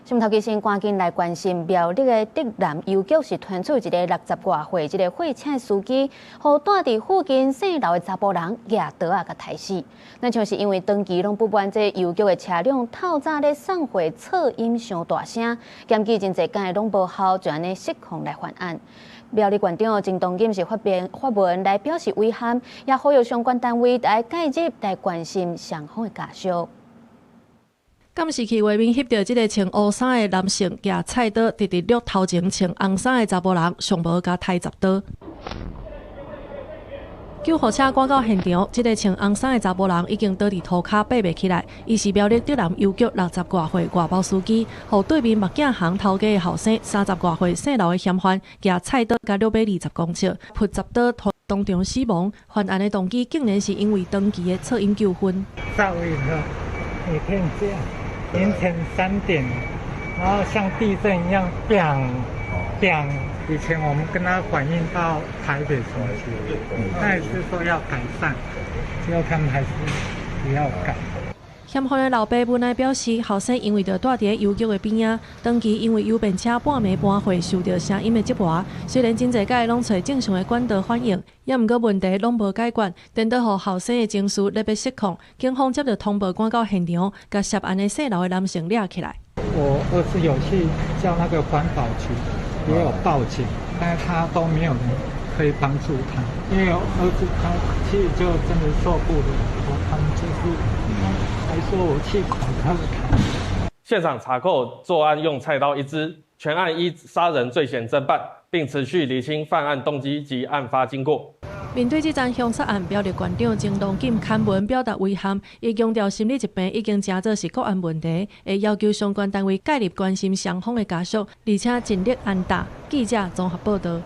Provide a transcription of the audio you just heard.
新聞頭先趕緊來關心苗栗的竹南郵局是傳出一個60多歲這個貨車司機，和住在附近姓劉的查甫人舉刀啊，甲殺死。那就是因為長期攏不滿這郵局的車輛透早咧送貨噪音傷大聲，檢舉真濟間攏無效，就安尼失控來犯案。苗栗縣長陳東錦是發文來表示遺憾，也呼籲相關單位來介入來關心傷亡的家屬。監視器畫面翕到這個穿烏衫的男性舉菜刀，直直掠頭前穿紅衫的查甫人，上無加抬10刀。救護車趕到現場，這個穿紅衫的查甫人已經倒佇塗骹爬袂起來。伊是苗栗竹南郵局60多歲外包司機，和對面目鏡行頭家的後生30多歲姓劉的嫌犯舉菜刀加620公尺，撲10刀當場死亡。犯案的動機竟然是因為長期的噪音糾紛。噪音了，每天這樣。凌晨3點，然後像地震一樣，bang bang。以前我們跟他反映到台北城區，他也是說要改善，結果他們還是不要改。嫌犯的老爸本來表示，後生因為着住佇郵局的邊仔，長期因為郵便車半暝搬貨受到聲音的折磨。雖然真濟屆攏找正常的管道反映，也毋過問題攏無解決，顛倒互後生的情緒勒要失控。警方接到通報趕到現場，甲涉案的姓劉的男性抓起來。我兒子有去叫那個環保局，也有報警，但是他都沒有人可以幫助他，因為兒子他其實就真的受不了，他們就是還說我去恐嚇他。現場查扣作案用菜刀1支，全案依殺人罪嫌偵辦，並持續釐清犯案動機及案發經過。面對這宗兇殺案，苗栗縣長陳東錦刊文表達遺憾，伊強調心理疾病已經成做是國安問題，會要求相關單位介入關心傷亡的家屬，而且盡力安大。記者綜合報道。